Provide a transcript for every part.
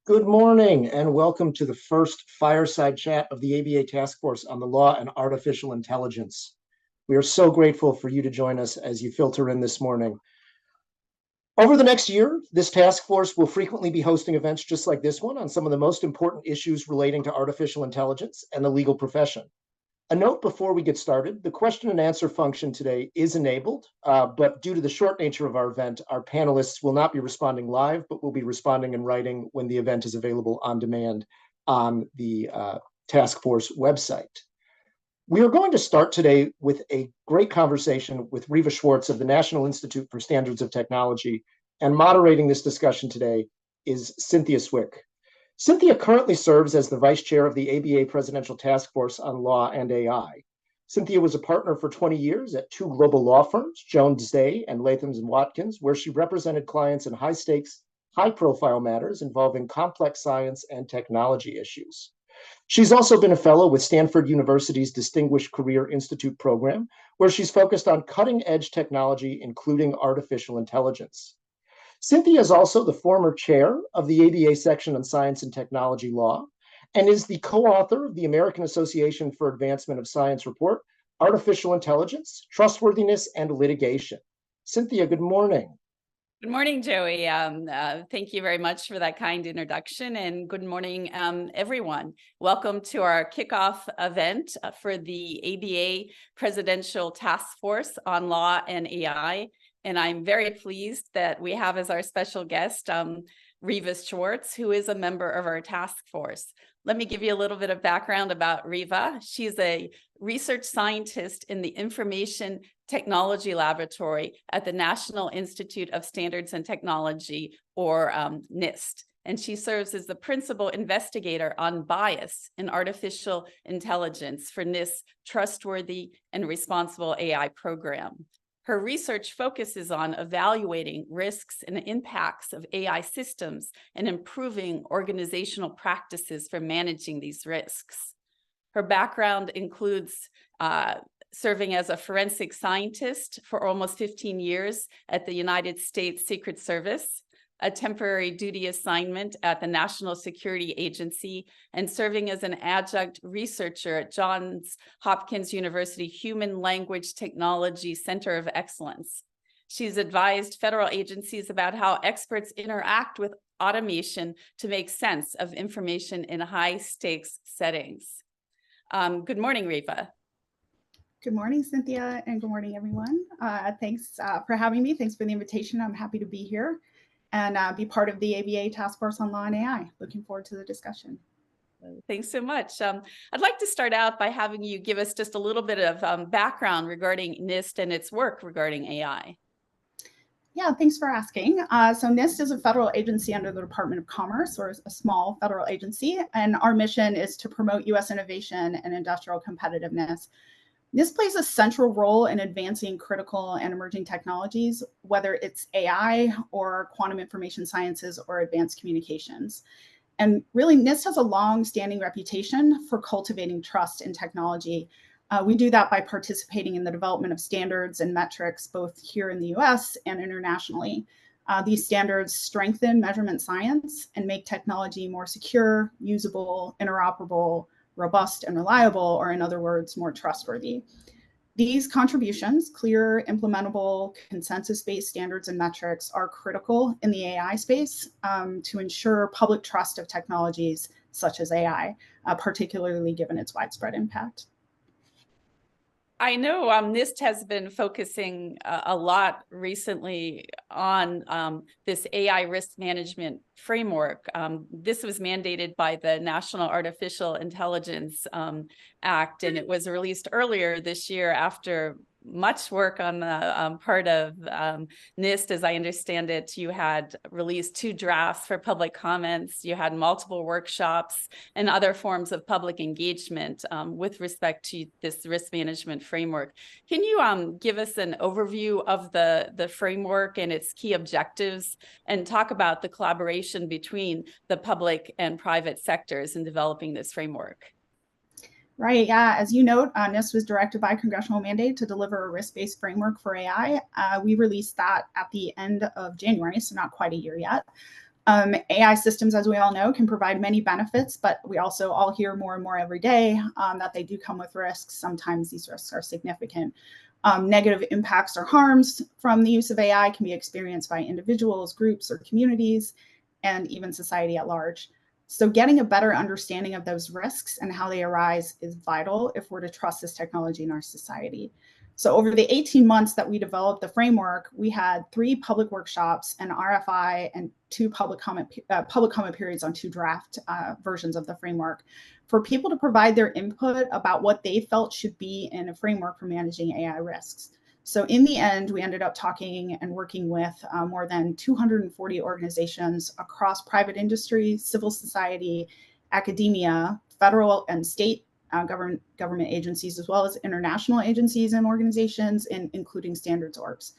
Good morning and welcome to the first fireside chat of the ABA Task Force on the Law and Artificial Intelligence. We are so grateful for you to join us as you filter in this morning. Over the next year, this task force will frequently be hosting events just like this one on some of the most important issues relating to artificial intelligence and the legal profession. A note before we get started, the question and answer function today is enabled, but due to the short nature of our event, our panelists will not be responding live, but will be responding in writing when the event is available on demand on the task force website. We are going to start today with a great conversation with Reva Schwartz of the National Institute for Standards of Technology, and moderating this discussion today is Cynthia Cwik. Cynthia currently serves as the vice chair of the ABA Presidential Task Force on Law and AI. Cynthia was a partner for 20 years at two global law firms, Jones Day and Latham & Watkins, where she represented clients in high-stakes, high-profile matters involving complex science and technology issues. She's also been a fellow with Stanford University's Distinguished Career Institute program, where she's focused on cutting-edge technology, including artificial intelligence. Cynthia is also the former chair of the ABA section on science and technology law and is the co-author of the American Association for Advancement of Science report, Artificial Intelligence, Trustworthiness, and Litigation. Cynthia, good morning. Good morning, Joey. Thank you very much for that kind introduction, and good morning, everyone. Welcome to our kickoff event for the ABA Presidential Task Force on Law and AI. And I'm very pleased that we have as our special guest, Reva Schwartz, who is a member of our task force. Let me give you a little bit of background about Reva. She's a research scientist in the Information Technology Laboratory at the National Institute of Standards and Technology, or NIST. And she serves as the principal investigator on bias in artificial intelligence for NIST's Trustworthy and Responsible AI program. Her research focuses on evaluating risks and impacts of AI systems and improving organizational practices for managing these risks. Her background includes serving as a forensic scientist for almost 15 years at the United States Secret Service, a temporary duty assignment at the National Security Agency, and serving as an adjunct researcher at Johns Hopkins University Human Language Technology Center of Excellence. She's advised federal agencies about how experts interact with automation to make sense of information in high-stakes settings. Good morning, Reva. Good morning, Cynthia, and good morning, everyone. Thanks for having me. Thanks for the invitation. I'm happy to be here and be part of the ABA Task Force on Law and AI. Looking forward to the discussion. Thanks so much. I'd like to start out by having you give us just a little bit of background regarding NIST and its work regarding AI. Yeah, thanks for asking. So NIST is a federal agency under the Department of Commerce, or a small federal agency, and our mission is to promote U.S. innovation and industrial competitiveness. This plays a central role in advancing critical and emerging technologies, whether it's AI or quantum information sciences or advanced communications. And really, NIST has a long-standing reputation for cultivating trust in technology. We do that by participating in the development of standards and metrics, both here in the US and internationally. These standards strengthen measurement science and make technology more secure, usable, interoperable, robust, and reliable, or in other words, more trustworthy. These contributions, clear, implementable, consensus-based standards and metrics, are critical in the AI space to ensure public trust of technologies such as AI, particularly given its widespread impact. I know NIST has been focusing a lot recently on this AI risk management framework. This was mandated by the National Artificial Intelligence Act, and it was released earlier this year after much work on the part of NIST. As I understand it, you had released 2 drafts for public comments. You had multiple workshops and other forms of public engagement with respect to this risk management framework. Can you give us an overview of the framework and its key objectives, and talk about the collaboration between the public and private sectors in developing this framework? Right, yeah, as you note, NIST was directed by congressional mandate to deliver a risk-based framework for AI. We released that at the end of January, so not quite a year yet. AI systems, as we all know, can provide many benefits, but we also all hear more and more every day that they do come with risks. Sometimes these risks are significant. Negative impacts or harms from the use of AI can be experienced by individuals, groups, or communities, and even society at large. So getting a better understanding of those risks and how they arise is vital if we're to trust this technology in our society. So over the 18 months that we developed the framework, we had 3 public workshops, an RFI, and 2 public comment periods on 2 draft versions of the framework for people to provide their input about what they felt should be in a framework for managing AI risks. So in the end, we ended up talking and working with more than 240 organizations across private industry, civil society, academia, federal and state government agencies, as well as international agencies and organizations, including standards orgs.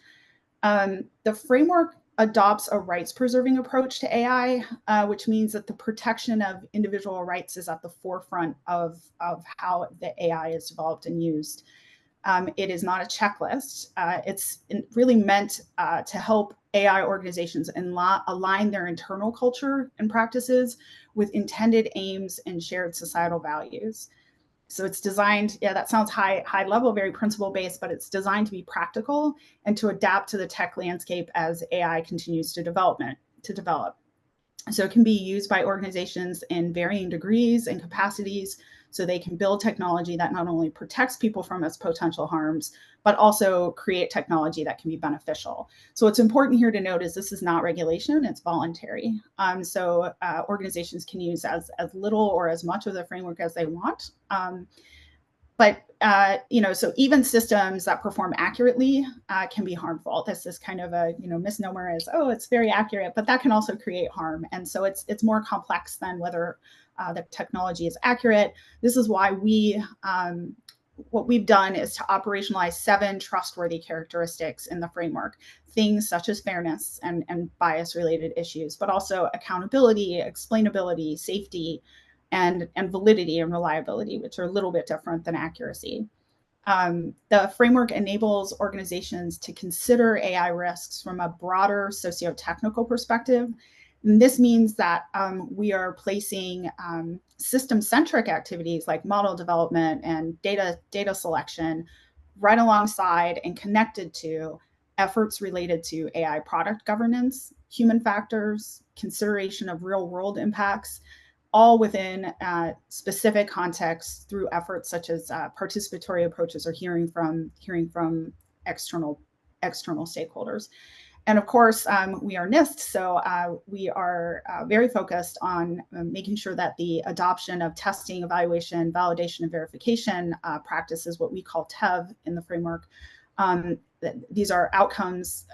The framework adopts a rights-preserving approach to AI, which means that the protection of individual rights is at the forefront of how the AI is developed and used. It is not a checklist. It's really meant to help AI organizations align their internal culture and practices with intended aims and shared societal values. So it's designed, yeah, that sounds high level, very principle based, but it's designed to be practical and to adapt to the tech landscape as AI continues to develop. So it can be used by organizations in varying degrees and capacities, so they can build technology that not only protects people from its potential harms, but also create technology that can be beneficial. So what's important here to note is this is not regulation, it's voluntary. So organizations can use as little or as much of the framework as they want. So even systems that perform accurately can be harmful. This is kind of a misnomer as, oh, it's very accurate, but that can also create harm. And so it's more complex than whether the technology is accurate. This is why what we've done is to operationalize 7 trustworthy characteristics in the framework, things such as fairness and bias-related issues, but also accountability, explainability, safety, and validity and reliability, which are a little bit different than accuracy. The framework enables organizations to consider AI risks from a broader socio-technical perspective. And this means that we are placing system-centric activities like model development and data selection right alongside and connected to efforts related to AI product governance, human factors, consideration of real-world impacts, all within specific contexts through efforts such as participatory approaches or hearing from external stakeholders. And of course, we are NIST, so we are very focused on making sure that the adoption of testing, evaluation, validation, and verification practices, what we call TEV in the framework, these are outcomes.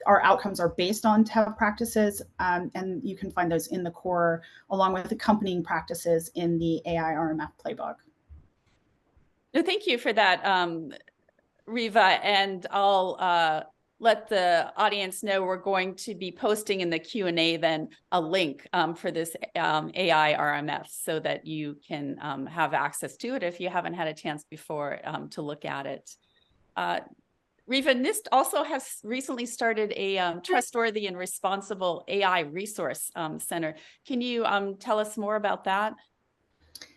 Our outcomes are based on TEV practices, and you can find those in the core, along with accompanying practices in the AI RMF playbook. No, thank you for that, Reva, and I'll let the audience know we're going to be posting in the Q&A then a link for this AI RMF so that you can have access to it if you haven't had a chance before to look at it. Reva, NIST also has recently started a trustworthy and responsible AI resource center. Can you tell us more about that?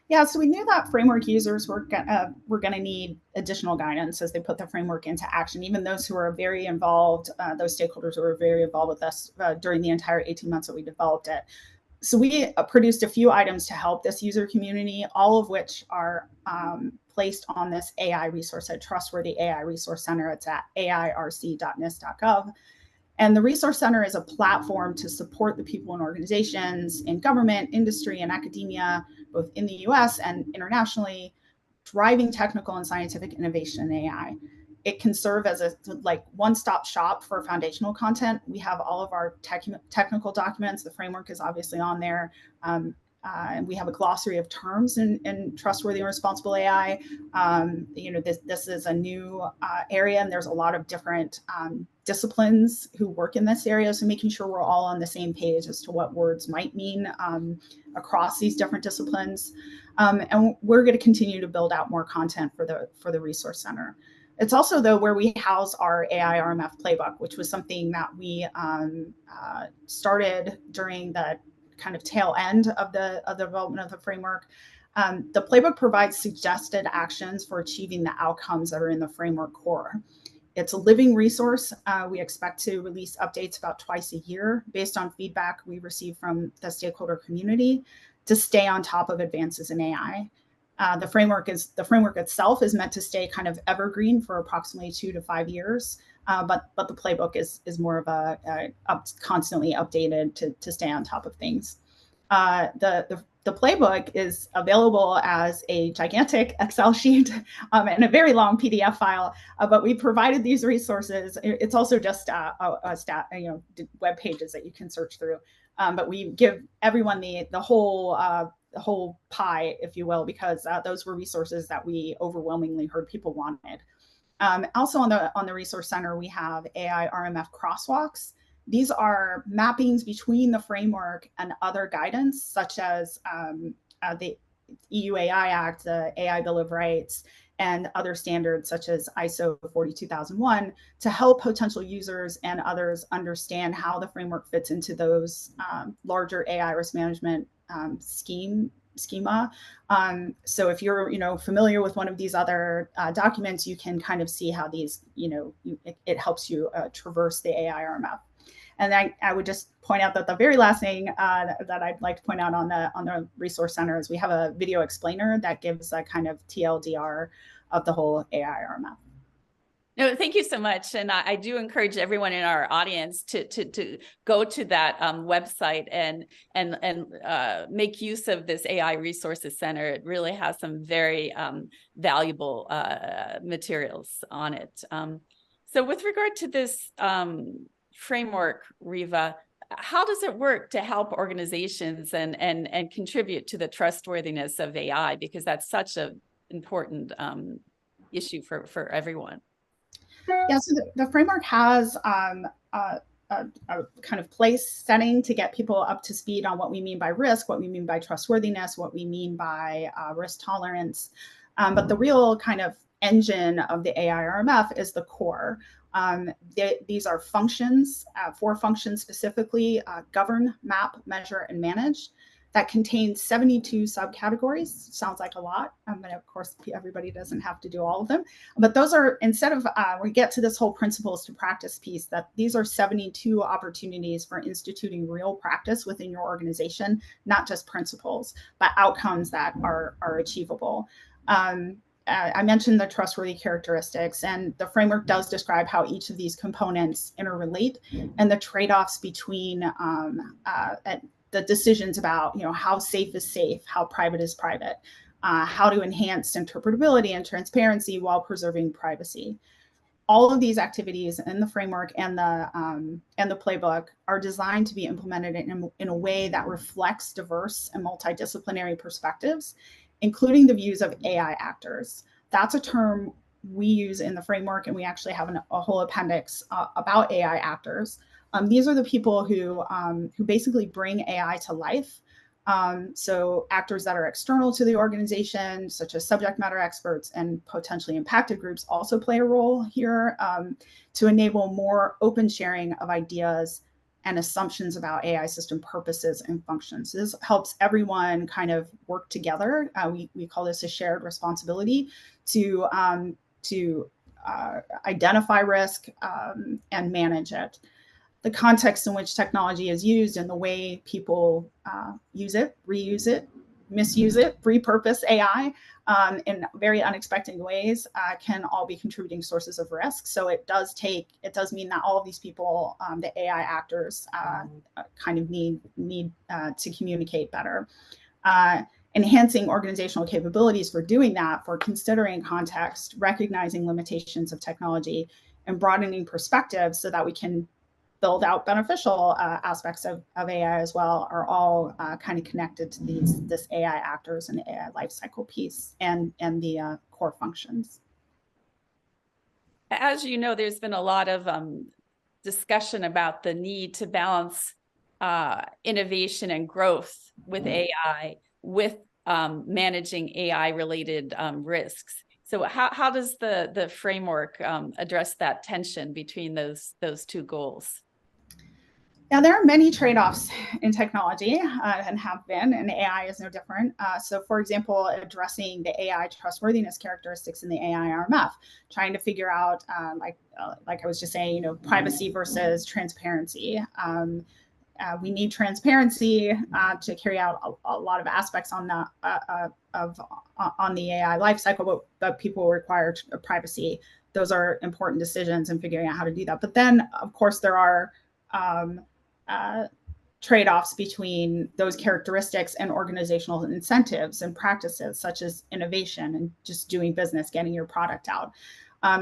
Yeah, so we knew that framework users were going to need additional guidance as they put the framework into action, even those who are very involved, those stakeholders who were very involved with us during the entire 18 months that we developed it. So we produced a few items to help this user community, all of which are placed on this AI resource at Trustworthy AI Resource Center. It's at airc.nist.gov. And the Resource Center is a platform to support the people and organizations in government, industry, and academia, both in the US and internationally, driving technical and scientific innovation in AI. It can serve as a one-stop shop for foundational content. We have all of our technical documents. The framework is obviously on there. And we have a glossary of terms in trustworthy and responsible AI. This is a new area, and there's a lot of different disciplines who work in this area. So making sure we're all on the same page as to what words might mean across these different disciplines. And we're going to continue to build out more content for the Resource Center. It's also, though, where we house our AI RMF playbook, which was something that we started during the kind of tail end of the development of the framework. The playbook provides suggested actions for achieving the outcomes that are in the framework core. It's a living resource. We expect to release updates about twice a year based on feedback we receive from the stakeholder community to stay on top of advances in AI. The framework itself is meant to stay kind of evergreen for approximately 2 to 5 years, but the playbook is more of a constantly updated to stay on top of things. The playbook is available as a gigantic Excel sheet and a very long PDF file, but we provided these resources. It's also just web pages that you can search through, but we give everyone the whole pie, if you will, because those were resources that we overwhelmingly heard people wanted. Also on the Resource Center, we have AI RMF crosswalks. These are mappings between the framework and other guidance, such as the EU AI Act, the AI Bill of Rights, and other standards such as ISO 42001 to help potential users and others understand how the framework fits into those larger AI risk management schema. So if you're familiar with one of these other documents, you can kind of see how these, it helps you traverse the AI RMF. And I would just point out that the very last thing that I'd like to point out on the Resource Center is we have a video explainer that gives a kind of TLDR of the whole AI RMF. No, thank you so much. And I do encourage everyone in our audience to go to that website and make use of this AI Resources Center. It really has some very valuable materials on it. So with regard to this framework, Reva, how does it work to help organizations and contribute to the trustworthiness of AI? Because that's such an important issue for everyone. Yeah, so the framework has a kind of place setting to get people up to speed on what we mean by risk, what we mean by trustworthiness, what we mean by risk tolerance. But the real kind of engine of the AI RMF is the core. These are functions, 4 functions specifically: govern, map, measure, and manage. That contains 72 subcategories. Sounds like a lot, but of course everybody doesn't have to do all of them. But those are, instead of we get to this whole principles to practice piece, that these are 72 opportunities for instituting real practice within your organization, not just principles, but outcomes that are achievable. I mentioned the trustworthy characteristics, and the framework does describe how each of these components interrelate and the trade-offs between the decisions about, how safe is safe, how private is private, how to enhance interpretability and transparency while preserving privacy. All of these activities in the framework and the playbook are designed to be implemented in a way that reflects diverse and multidisciplinary perspectives, including the views of AI actors. That's a term we use in the framework, and we actually have a whole appendix about AI actors. These are the people who basically bring AI to life. So actors that are external to the organization, such as subject matter experts and potentially impacted groups, also play a role here to enable more open sharing of ideas and assumptions about AI system purposes and functions. This helps everyone kind of work together. We call this a shared responsibility to identify risk and manage it. The context in which technology is used and the way people use it, reuse it, misuse it, repurpose AI in very unexpected ways can all be contributing sources of risk. So it does mean that all of these people, the AI actors, kind of need to communicate better. Enhancing organizational capabilities for doing that, for considering context, recognizing limitations of technology, and broadening perspectives so that we can build out beneficial aspects of AI as well, are all kind of connected to this AI actors and AI lifecycle piece and the core functions. As you know, there's been a lot of discussion about the need to balance innovation and growth with AI, with managing AI-related risks. So how does the framework address that tension between those two goals? Now, there are many trade-offs in technology and have been, and AI is no different. So, for example, addressing the AI trustworthiness characteristics in the AI RMF, trying to figure out, like I was just saying, privacy versus transparency. We need transparency to carry out a lot of aspects on the AI lifecycle, but people require privacy. Those are important decisions in figuring out how to do that. But then, of course, there are trade-offs between those characteristics and organizational incentives and practices, such as innovation and just doing business, getting your product out.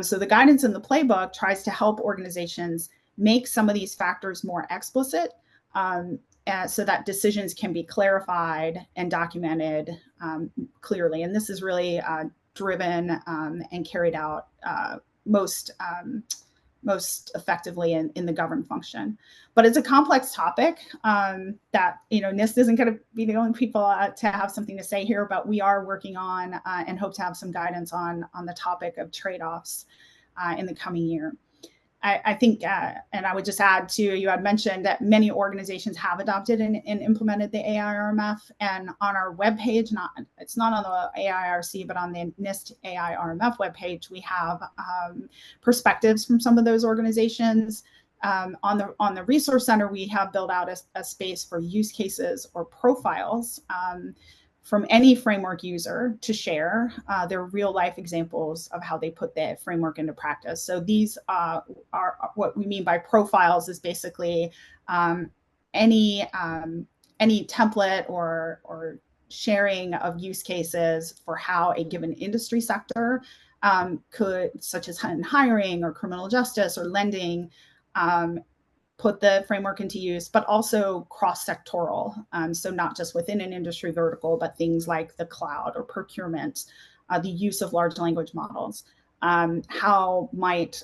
So the guidance in the playbook tries to help organizations make some of these factors more explicit, so that decisions can be clarified and documented clearly. And this is really driven and carried out most effectively in the governed function. But it's a complex topic that, NIST isn't going to be the only people to have something to say here, but we are working on and hope to have some guidance on the topic of trade-offs in the coming year. I think, and I would just add too, you had mentioned that many organizations have adopted and implemented the AI-RMF, and on our webpage, it's not on the AIRC, but on the NIST AI-RMF webpage, we have perspectives from some of those organizations. On the Resource Center, we have built out a space for use cases or profiles from any framework user to share their real life examples of how they put the framework into practice. So these are what we mean by profiles is basically any template or sharing of use cases for how a given industry sector could, such as in hiring or criminal justice or lending, put the framework into use, but also cross-sectoral. So not just within an industry vertical, but things like the cloud or procurement, the use of large language models. How might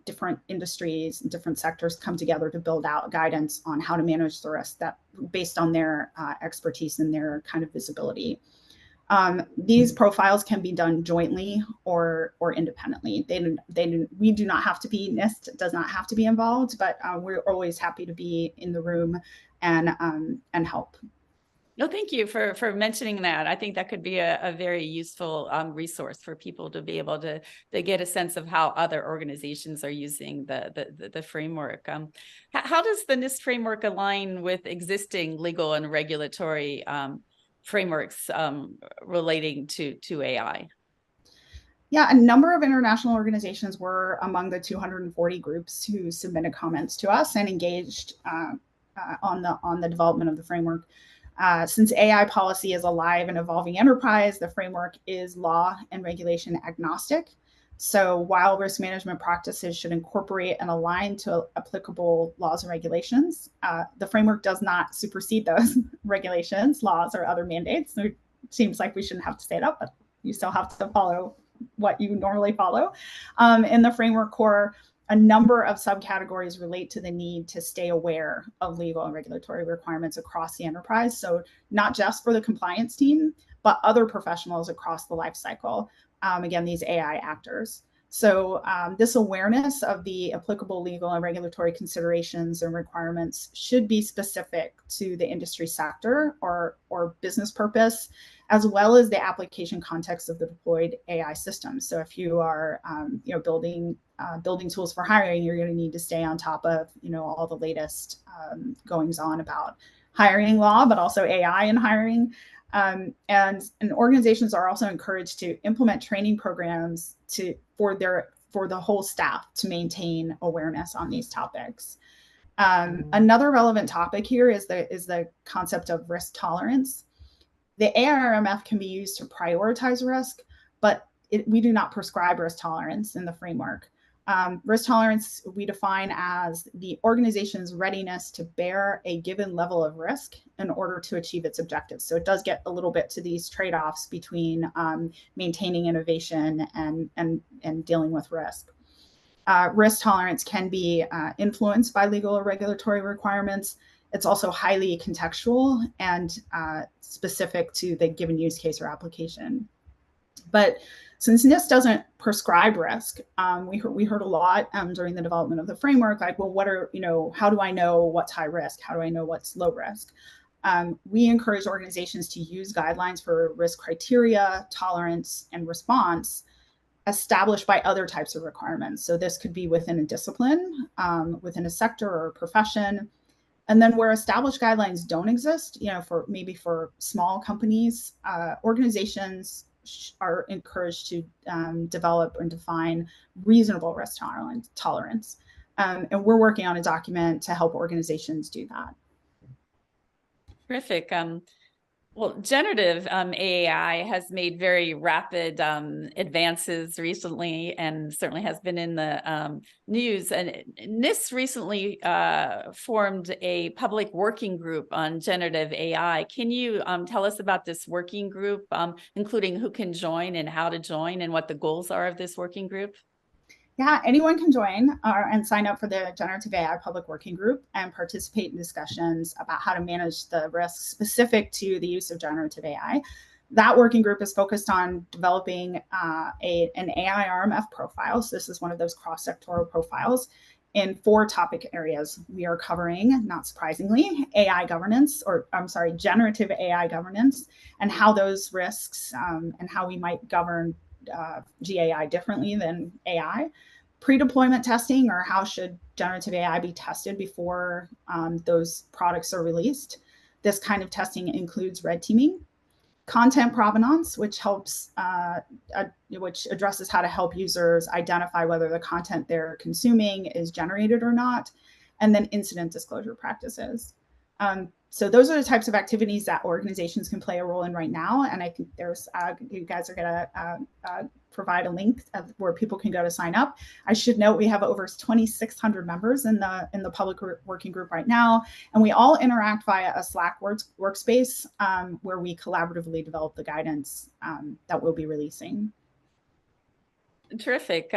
different industries and different sectors come together to build out guidance on how to manage the risk that based on their expertise and their kind of visibility. These profiles can be done jointly or independently. We do not have to be, NIST does not have to be involved, but we're always happy to be in the room and help. No, thank you for mentioning that. I think that could be a very useful resource for people to be able to get a sense of how other organizations are using the framework. How does the NIST framework align with existing legal and regulatory frameworks relating to AI? Yeah, a number of international organizations were among the 240 groups who submitted comments to us and engaged on the development of the framework. Since AI policy is a live and evolving enterprise, the framework is law and regulation agnostic. So while risk management practices should incorporate and align to applicable laws and regulations, the framework does not supersede those regulations, laws, or other mandates. So it seems like we shouldn't have to say that, but you still have to follow what you normally follow. In the framework core, a number of subcategories relate to the need to stay aware of legal and regulatory requirements across the enterprise. So not just for the compliance team, but other professionals across the life cycle. Again, these AI actors. So this awareness of the applicable legal and regulatory considerations and requirements should be specific to the industry sector or business purpose, as well as the application context of the deployed AI system. So if you are building tools for hiring, you're going to need to stay on top of all the latest goings on about hiring law, but also AI in hiring. And organizations are also encouraged to implement training programs for the whole staff to maintain awareness on these topics. Another relevant topic here is the concept of risk tolerance. The AIRMF can be used to prioritize risk, but we do not prescribe risk tolerance in the framework. Risk tolerance we define as the organization's readiness to bear a given level of risk in order to achieve its objectives. So it does get a little bit to these trade-offs between maintaining innovation and dealing with risk. Risk tolerance can be influenced by legal or regulatory requirements. It's also highly contextual and specific to the given use case or application. But since NIST doesn't prescribe risk, we heard a lot during the development of the framework, like, well, how do I know what's high risk? How do I know what's low risk? We encourage organizations to use guidelines for risk criteria, tolerance, and response established by other types of requirements. So this could be within a discipline, within a sector or a profession. And then where established guidelines don't exist, for small companies, organizations are encouraged to develop and define reasonable risk tolerance. And we're working on a document to help organizations do that. Terrific. Well, generative AI has made very rapid advances recently, and certainly has been in the news. And NIST recently formed a public working group on generative AI. Can you tell us about this working group, including who can join and how to join and what the goals are of this working group? Yeah, anyone can join and sign up for the Generative AI Public Working Group and participate in discussions about how to manage the risks specific to the use of generative AI. That working group is focused on developing an AI RMF profile. So this is one of those cross-sectoral profiles in 4 topic areas. We are covering, not surprisingly, generative AI governance, and how those risks and how we might govern GAI differently than AI. Pre-deployment testing, or how should generative AI be tested before those products are released. This kind of testing includes red teaming. Content provenance, which addresses how to help users identify whether the content they're consuming is generated or not. And then incident disclosure practices. So those are the types of activities that organizations can play a role in right now. And I think you guys are going to provide a link where people can go to sign up. I should note we have over 2,600 members in the public working group right now, and we all interact via a Slack workspace where we collaboratively develop the guidance that we'll be releasing. Terrific.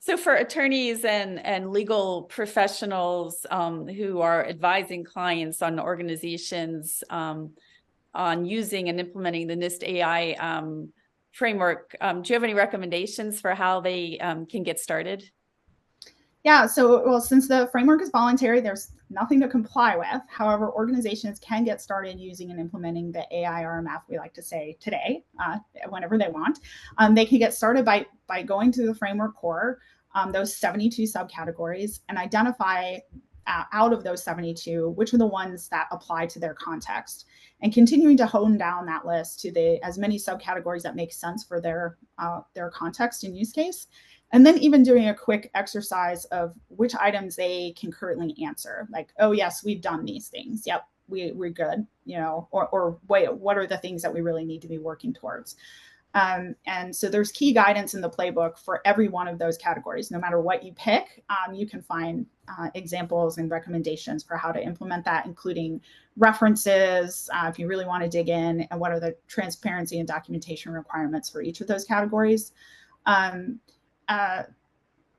So for attorneys and legal professionals who are advising clients on organizations on using and implementing the NIST AI framework, do you have any recommendations for how they can get started? Yeah, so since the framework is voluntary, there's nothing to comply with. However, organizations can get started using and implementing the AI RMF, we like to say today, whenever they want. They can get started by going to the framework core, those 72 subcategories, and identify out of those 72, which are the ones that apply to their context, and continuing to hone down that list to as many subcategories that make sense for their context and use case. And then even doing a quick exercise of which items they can currently answer, like, oh yes, we've done these things. Yep, we're good, or wait, what are the things that we really need to be working towards? And so there's key guidance in the playbook for every one of those categories. No matter what you pick, you can find examples and recommendations for how to implement that, including references, if you really want to dig in, and what are the transparency and documentation requirements for each of those categories.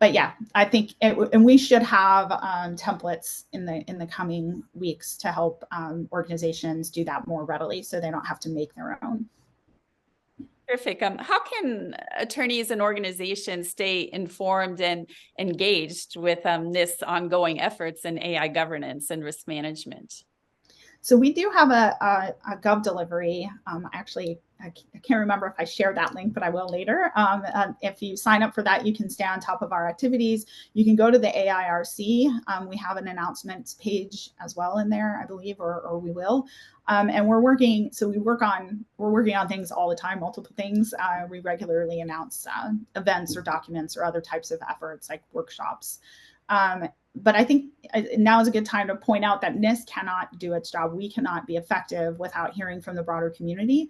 But yeah, I think, and we should have templates in the coming weeks to help organizations do that more readily, so they don't have to make their own. Terrific. How can attorneys and organizations stay informed and engaged with NIST's ongoing efforts in AI governance and risk management? So we do have a Gov delivery. Actually, I can't remember if I shared that link, but I will later. If you sign up for that, you can stay on top of our activities. You can go to the AIRC. We have an announcements page as well in there, I believe, or we will. And we're working on things all the time, multiple things. We regularly announce events or documents or other types of efforts like workshops. But I think now is a good time to point out that NIST cannot do its job. We cannot be effective without hearing from the broader community.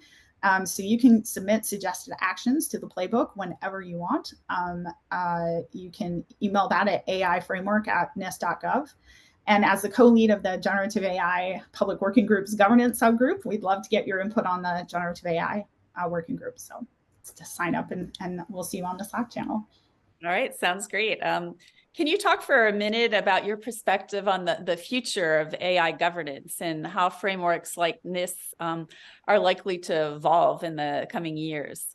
So you can submit suggested actions to the playbook whenever you want. You can email that at aiframework@nist.gov. And as the co-lead of the Generative AI Public Working Group's governance subgroup, we'd love to get your input on the Generative AI working group. So just sign up and we'll see you on the Slack channel. All right, sounds great. Can you talk for a minute about your perspective on the future of AI governance and how frameworks like NIST are likely to evolve in the coming years?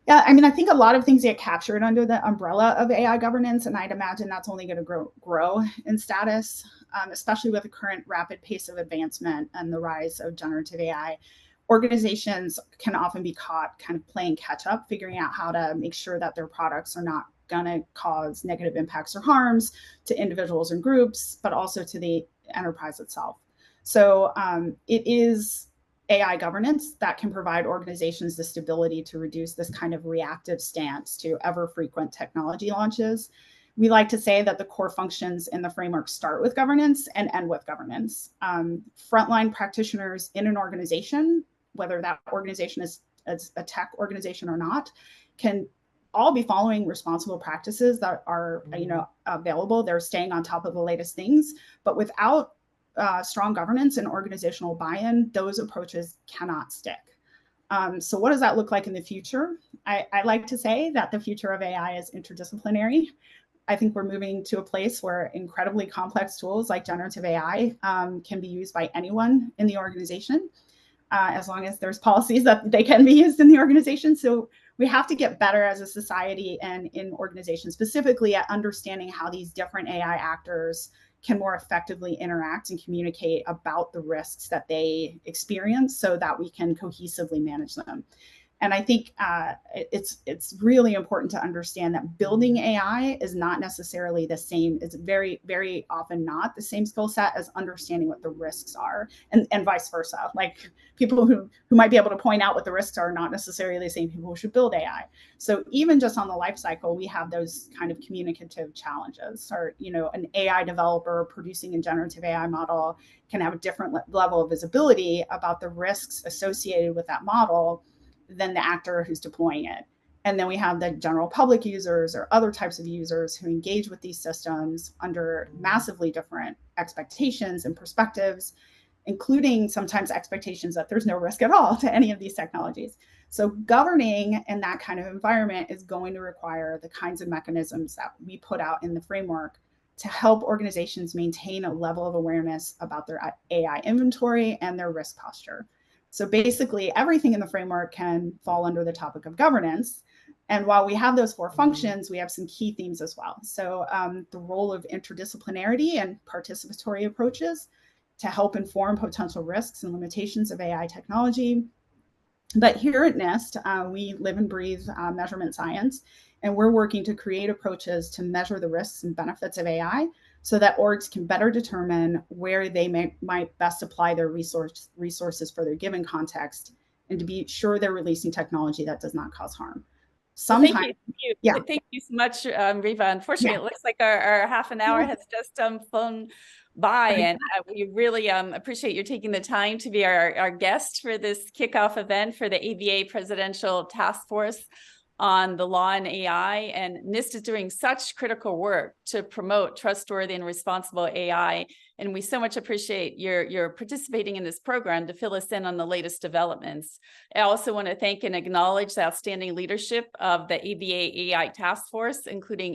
Yeah, I mean, I think a lot of things get captured under the umbrella of AI governance, and I'd imagine that's only going to grow in status, especially with the current rapid pace of advancement and the rise of generative AI. Organizations can often be caught kind of playing catch up, figuring out how to make sure that their products are not going to cause negative impacts or harms to individuals and groups, but also to the enterprise itself. So it is AI governance that can provide organizations the stability to reduce this kind of reactive stance to ever frequent technology launches. We like to say that the core functions in the framework start with governance and end with governance. Frontline practitioners in an organization, whether that organization is a tech organization or not, can all be following responsible practices that are available. They're staying on top of the latest things, but without strong governance and organizational buy-in, those approaches cannot stick. So what does that look like in the future? I like to say that the future of AI is interdisciplinary. I think we're moving to a place where incredibly complex tools like generative AI can be used by anyone in the organization, as long as there's policies that they can be used in the organization. So we have to get better as a society and in organizations specifically at understanding how these different AI actors can more effectively interact and communicate about the risks that they experience so that we can cohesively manage them. And I think it's really important to understand that building AI is not necessarily the same. It's very, very often not the same skill set as understanding what the risks are, and vice versa. Like people who might be able to point out what the risks are not necessarily the same people who should build AI. So even just on the life cycle, we have those kind of communicative challenges. Or, an AI developer producing a generative AI model can have a different level of visibility about the risks associated with that model than the actor who's deploying it. And then we have the general public users or other types of users who engage with these systems under massively different expectations and perspectives, including sometimes expectations that there's no risk at all to any of these technologies. So governing in that kind of environment is going to require the kinds of mechanisms that we put out in the framework to help organizations maintain a level of awareness about their AI inventory and their risk posture. So basically, everything in the framework can fall under the topic of governance. And while we have those 4 functions, we have some key themes as well. So the role of interdisciplinarity and participatory approaches to help inform potential risks and limitations of AI technology. But here at NIST, we live and breathe measurement science, and we're working to create approaches to measure the risks and benefits of AI so that orgs can better determine where they might best apply their resources for their given context, and to be sure they're releasing technology that does not cause harm. Sometimes, thank you so much, Reva. Unfortunately, it looks like our half an hour has just flown by, and we really appreciate you taking the time to be our guest for this kickoff event for the ABA Presidential Task Force on the law and AI. And NIST is doing such critical work to promote trustworthy and responsible AI. And we so much appreciate your participating in this program to fill us in on the latest developments. I also want to thank and acknowledge the outstanding leadership of the ABA AI Task Force, including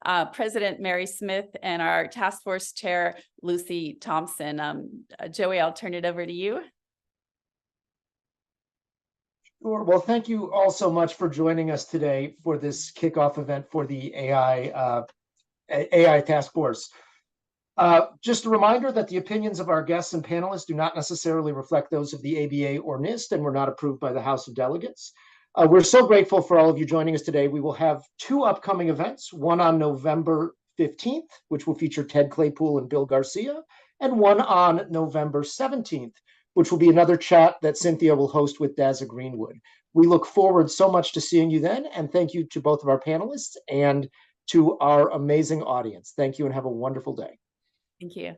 ABA President Mary Smith and our Task Force Chair, Lucy Thompson. Joey, I'll turn it over to you. Sure. Well, thank you all so much for joining us today for this kickoff event for the AI Task Force. Just a reminder that the opinions of our guests and panelists do not necessarily reflect those of the ABA or NIST and were not approved by the House of Delegates. We're so grateful for all of you joining us today. We will have 2 upcoming events, one on November 15th, which will feature Ted Claypool and Bill Garcia, and one on November 17th, which will be another chat that Cynthia will host with Daza Greenwood. We look forward so much to seeing you then, and thank you to both of our panelists and to our amazing audience. Thank you and have a wonderful day. Thank you.